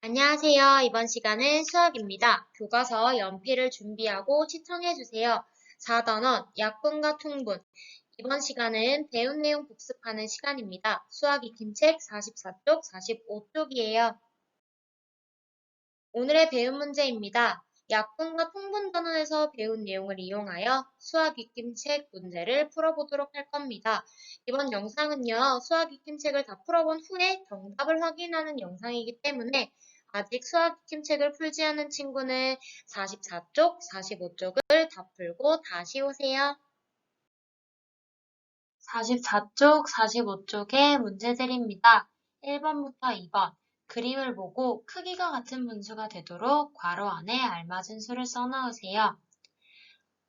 안녕하세요. 이번 시간은 수학입니다. 교과서 연필을 준비하고 시청해주세요. 4단원 약분과 통분. 이번 시간은 배운 내용 복습하는 시간입니다. 수학 익힘책 44쪽, 45쪽이에요. 오늘의 배운 문제입니다. 약분과 통분 단원에서 배운 내용을 이용하여 수학 익힘책 문제를 풀어보도록 할 겁니다. 이번 영상은요, 수학 익힘책을 다 풀어본 후에 정답을 확인하는 영상이기 때문에 아직 수학 익힘책을 풀지 않은 친구는 44쪽, 45쪽을 다 풀고 다시 오세요. 44쪽, 45쪽의 문제들입니다. 1번부터 2번. 그림을 보고 크기가 같은 분수가 되도록 괄호 안에 알맞은 수를 써넣으세요.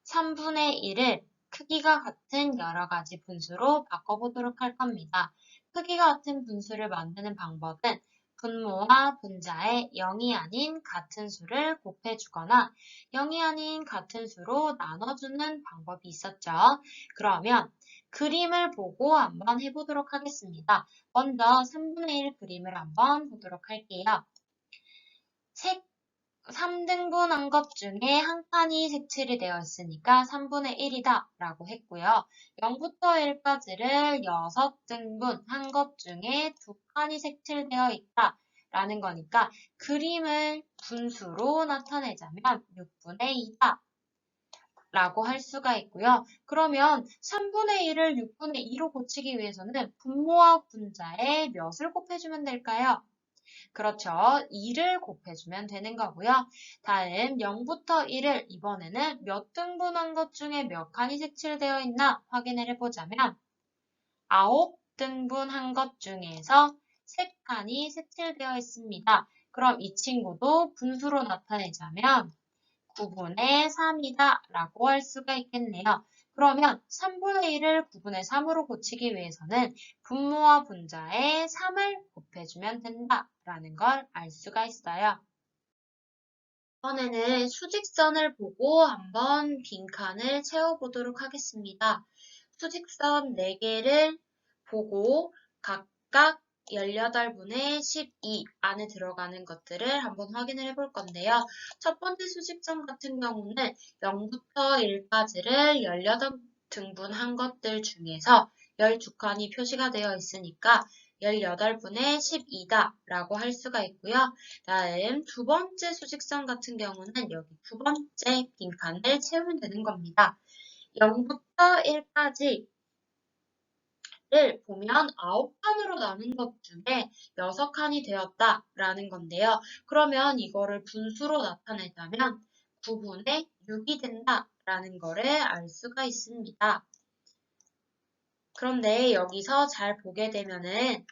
3분의 1을 크기가 같은 여러 가지 분수로 바꿔보도록 할 겁니다. 크기가 같은 분수를 만드는 방법은 분모와 분자에 0이 아닌 같은 수를 곱해주거나 0이 아닌 같은 수로 나눠주는 방법이 있었죠. 그러면 그림을 보고 한번 해보도록 하겠습니다. 먼저 3분의 1 그림을 한번 보도록 할게요. 3등분한 것 중에 한 칸이 색칠이 되어 있으니까 3분의 1이다 라고 했고요. 0부터 1까지를 6등분한 것 중에 2칸이 색칠되어 있다 라는 거니까 그림을 분수로 나타내자면 6분의 2다 라고 할 수가 있고요. 그러면 3분의 1을 6분의 2로 고치기 위해서는 분모와 분자에 몇을 곱해주면 될까요? 그렇죠. 2를 곱해주면 되는 거고요. 다음 0부터 1을 이번에는 몇 등분한 것 중에 몇 칸이 색칠되어 있나 확인을 해보자면 9등분한 것 중에서 3칸이 색칠되어 있습니다. 그럼 이 친구도 분수로 나타내자면 9분의 3이다 라고 할 수가 있겠네요. 그러면 3분의 1을 9분의 3으로 고치기 위해서는 분모와 분자에 3을 곱해주면 된다라는 걸 알 수가 있어요. 이번에는 수직선을 보고 한번 빈칸을 채워보도록 하겠습니다. 수직선 4개를 보고 각각 18분의 12 안에 들어가는 것들을 한번 확인을 해볼 건데요. 첫 번째 수직선 같은 경우는 0부터 1까지를 18등분한 것들 중에서 12칸이 표시가 되어 있으니까 18분의 12다 라고 할 수가 있고요. 다음 두 번째 수직선 같은 경우는 여기 두 번째 빈칸을 채우면 되는 겁니다. 0부터 1까지 를 보면 9칸으로 나눈 것 중에 6칸이 되었다라는 건데요. 그러면 이거를 분수로 나타내자면 9분의 6이 된다라는 거를 알 수가 있습니다. 그런데 여기서 잘 보게 되면은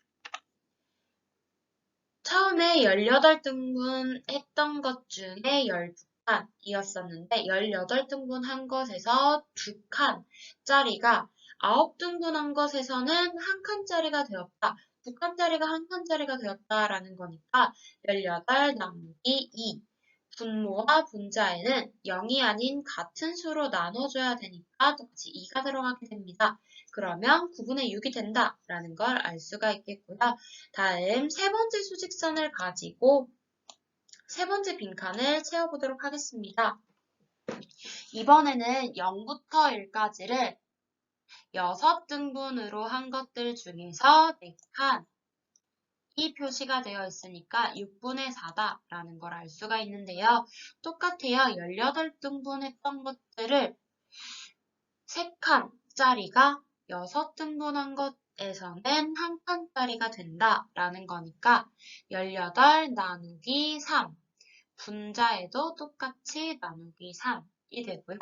처음에 18등분 했던 것 중에 12칸이었었는데 18등분 한 것에서 2칸짜리가 9등분 한 것에서는 한 칸짜리가 되었다. 2칸짜리가 한 칸짜리가 되었다라는 거니까 18 나누기 2. 분모와 분자에는 0이 아닌 같은 수로 나눠줘야 되니까 똑같이 2가 들어가게 됩니다. 그러면 9분의 6이 된다라는 걸 알 수가 있겠고요. 다음 세 번째 수직선을 가지고 세 번째 빈칸을 채워보도록 하겠습니다. 이번에는 0부터 1까지를 6등분으로 한 것들 중에서 4칸이 표시가 되어 있으니까 6분의 4다라는 걸 알 수가 있는데요. 똑같아요. 18등분 했던 것들을 3칸짜리가 6등분한 것에서는 한 칸짜리가 된다라는 거니까 18 나누기 3 분자에도 똑같이 나누기 3이 되고요.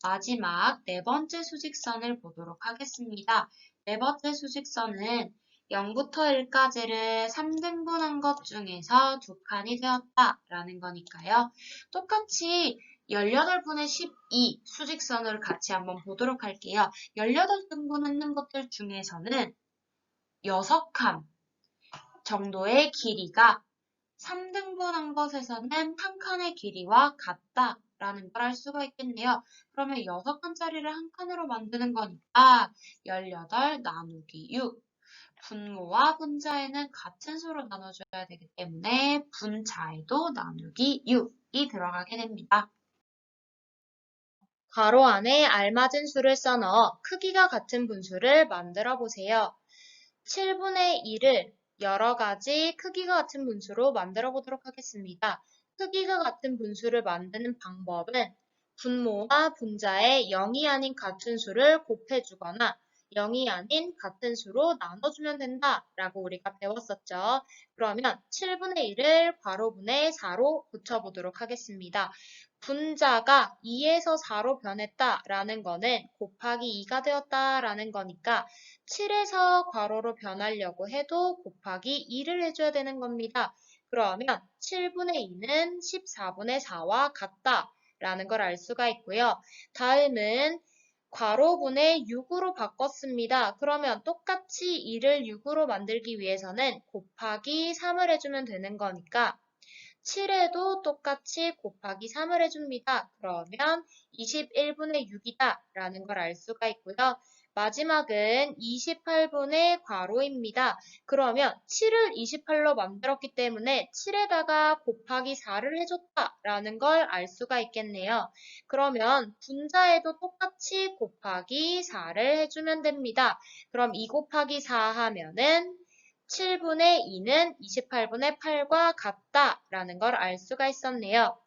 마지막 네 번째 수직선을 보도록 하겠습니다. 네 번째 수직선은 0부터 1까지를 3등분한 것 중에서 2칸이 되었다라는 거니까요. 똑같이 18분의 12 수직선을 같이 한번 보도록 할게요. 18등분하는 것들 중에서는 6칸 정도의 길이가 3등분한 것에서는 한 칸의 길이와 같다라는 걸 알 수가 있겠네요. 그러면 6칸짜리를 한 칸으로 만드는 거니까 18 나누기 6 분모와 분자에는 같은 수로 나눠줘야 되기 때문에 분자에도 나누기 6이 들어가게 됩니다. 괄호 안에 알맞은 수를 써넣어 크기가 같은 분수를 만들어 보세요. 7분의 1을 여러 가지 크기가 같은 분수로 만들어 보도록 하겠습니다. 크기가 같은 분수를 만드는 방법은 분모와 분자에 0이 아닌 같은 수를 곱해주거나 0이 아닌 같은 수로 나눠주면 된다라고 우리가 배웠었죠. 그러면 7분의 1을 괄호분의 4로 고쳐보도록 하겠습니다. 분자가 2에서 4로 변했다라는 거는 곱하기 2가 되었다라는 거니까 7에서 괄호로 변하려고 해도 곱하기 2를 해줘야 되는 겁니다. 그러면 7분의 2는 14분의 4와 같다라는 걸 알 수가 있고요. 다음은 괄호분의 6으로 바꿨습니다. 그러면 똑같이 2를 6으로 만들기 위해서는 곱하기 3을 해주면 되는 거니까 7에도 똑같이 곱하기 3을 해줍니다. 그러면 21분의 6이다 라는 걸 알 수가 있고요. 마지막은 28분의 괄호입니다. 그러면 7을 28로 만들었기 때문에 7에다가 곱하기 4를 해줬다라는 걸 알 수가 있겠네요. 그러면 분자에도 똑같이 곱하기 4를 해주면 됩니다. 그럼 2 곱하기 4 하면은 7분의 2는 28분의 8과 같다라는 걸 알 수가 있었네요.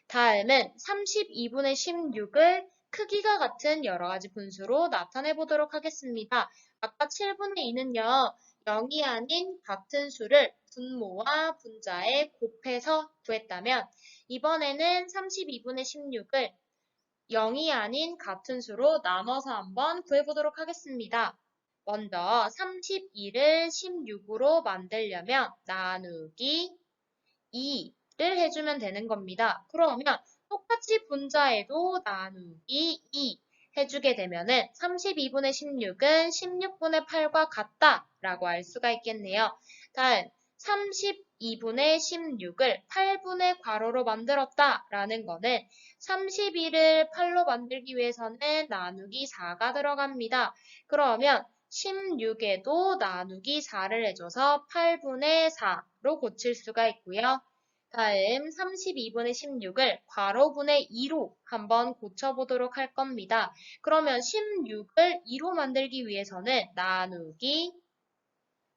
다음은 32분의 16을 크기가 같은 여러 가지 분수로 나타내 보도록 하겠습니다. 아까 7분의 2는요, 0이 아닌 같은 수를 분모와 분자에 곱해서 구했다면 이번에는 32분의 16을 0이 아닌 같은 수로 나눠서 한번 구해보도록 하겠습니다. 먼저 32를 16으로 만들려면 나누기 2를 해주면 되는 겁니다. 그러면 똑같이 분자에도 나누기 2 해주게 되면은 32분의 16은 16분의 8과 같다라고 알 수가 있겠네요. 다음 32분의 16을 8분의 괄호로 만들었다라는 거는 31을 8로 만들기 위해서는 나누기 4가 들어갑니다. 그러면 16에도 나누기 4를 해줘서 8분의 4로 고칠 수가 있고요. 다음 32분의 16을 괄호분의 2로 한번 고쳐보도록 할 겁니다. 그러면 16을 2로 만들기 위해서는 나누기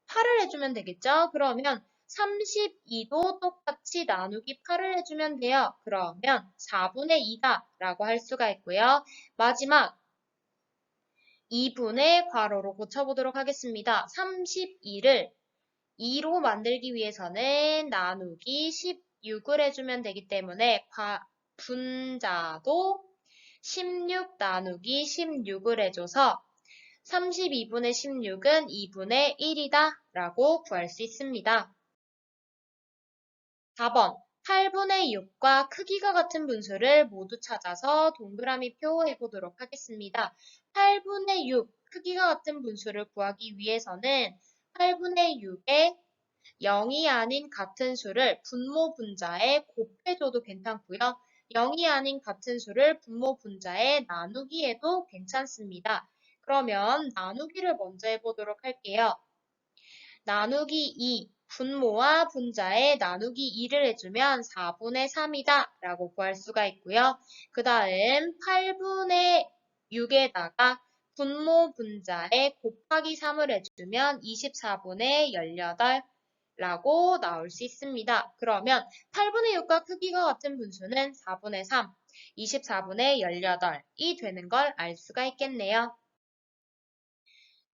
8을 해주면 되겠죠? 그러면 32도 똑같이 나누기 8을 해주면 돼요. 그러면 4분의 2다 라고 할 수가 있고요. 마지막 2분의 괄호로 고쳐보도록 하겠습니다. 32를 2로 만들기 위해서는 나누기 16을 해주면 되기 때문에 분자도 16 나누기 16을 해줘서 32분의 16은 2분의 1이다 라고 구할 수 있습니다. 4번 8분의 6과 크기가 같은 분수를 모두 찾아서 동그라미 표해 보도록 하겠습니다. 8분의 6 크기가 같은 분수를 구하기 위해서는 8분의 6에 0이 아닌 같은 수를 분모 분자에 곱해줘도 괜찮고요. 0이 아닌 같은 수를 분모 분자에 나누기해도 괜찮습니다. 그러면 나누기를 먼저 해보도록 할게요. 나누기 2, 분모와 분자에 나누기 2를 해주면 4분의 3이다 라고 구할 수가 있고요. 그 다음 8분의 6에다가 분모 분자에 곱하기 3을 해주면 24분의 18 라고 나올 수 있습니다. 그러면 8분의 6과 크기가 같은 분수는 4분의 3, 24분의 18이 되는 걸 알 수가 있겠네요.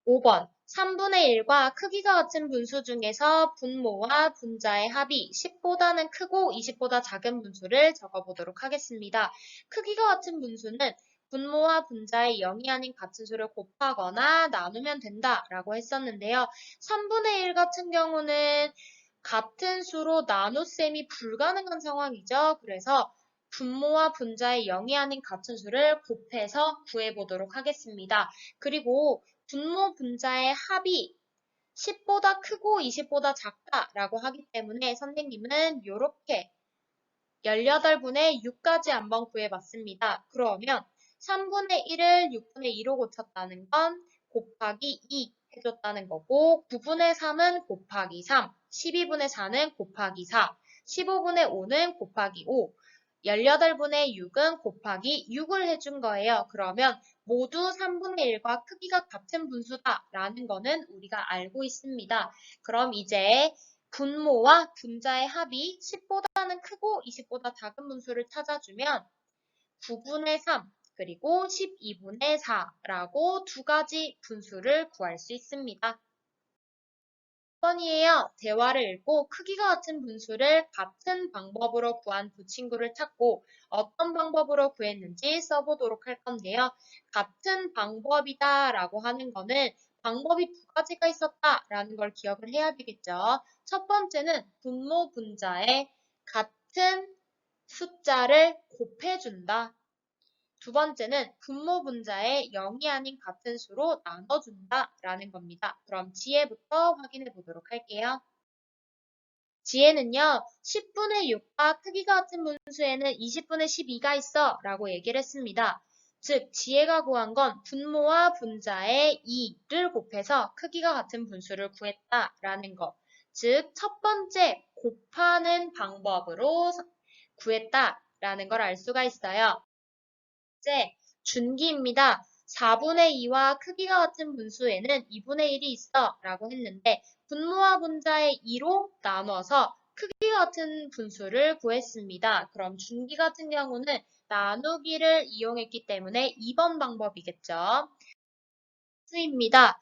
5번 3분의 1과 크기가 같은 분수 중에서 분모와 분자의 합이 10보다는 크고 20보다 작은 분수를 적어보도록 하겠습니다. 크기가 같은 분수는 분모와 분자의 0이 아닌 같은 수를 곱하거나 나누면 된다라고 했었는데요. 3분의 1 같은 경우는 같은 수로 나눗셈이 불가능한 상황이죠. 그래서 분모와 분자의 0이 아닌 같은 수를 곱해서 구해보도록 하겠습니다. 그리고 분모 분자의 합이 10보다 크고 20보다 작다라고 하기 때문에 선생님은 이렇게 18분의 6까지 한번 구해봤습니다. 그러면 3분의 1을 6분의 2로 고쳤다는 건 곱하기 2 해줬다는 거고 9분의 3은 곱하기 3, 12분의 4는 곱하기 4, 15분의 5는 곱하기 5, 18분의 6은 곱하기 6을 해준 거예요. 그러면 모두 3분의 1과 크기가 같은 분수다라는 거는 우리가 알고 있습니다. 그럼 이제 분모와 분자의 합이 10보다는 크고 20보다 작은 분수를 찾아주면 9분의 3 그리고 12분의 4라고 두 가지 분수를 구할 수 있습니다. 1번이에요. 대화를 읽고 크기가 같은 분수를 같은 방법으로 구한 두 친구를 찾고 어떤 방법으로 구했는지 써보도록 할 건데요. 같은 방법이다 라고 하는 거는 방법이 두 가지가 있었다 라는 걸 기억을 해야 되겠죠. 첫 번째는 분모 분자에 같은 숫자를 곱해준다. 두 번째는 분모 분자에 0이 아닌 같은 수로 나눠준다 라는 겁니다. 그럼 지혜부터 확인해 보도록 할게요. 지혜는요, 10분의 6과 크기가 같은 분수에는 20분의 12가 있어 라고 얘기를 했습니다. 즉, 지혜가 구한 건 분모와 분자의 2를 곱해서 크기가 같은 분수를 구했다 라는 거. 즉, 첫 번째 곱하는 방법으로 구했다 라는 걸 알 수가 있어요. 번째, 준기입니다. 4분의 2와 크기가 같은 분수에는 2분의 1이 있어 라고 했는데 분모와 분자의 2로 나눠서 크기가 같은 분수를 구했습니다. 그럼 준기 같은 경우는 나누기를 이용했기 때문에 2번 방법이겠죠. 수입니다.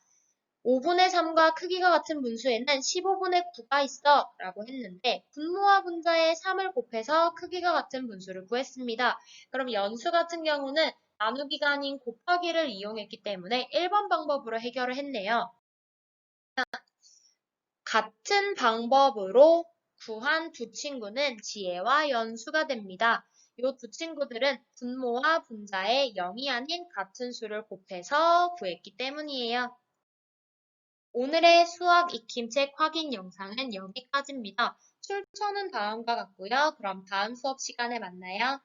5분의 3과 크기가 같은 분수에는 15분의 9가 있어 라고 했는데 분모와 분자의 3을 곱해서 크기가 같은 분수를 구했습니다. 그럼 연수 같은 경우는 나누기가 아닌 곱하기를 이용했기 때문에 1번 방법으로 해결을 했네요. 같은 방법으로 구한 두 친구는 지혜와 연수가 됩니다. 이 두 친구들은 분모와 분자의 0이 아닌 같은 수를 곱해서 구했기 때문이에요. 오늘의 수학 익힘책 확인 영상은 여기까지입니다. 출처는 다음과 같고요. 그럼 다음 수업 시간에 만나요.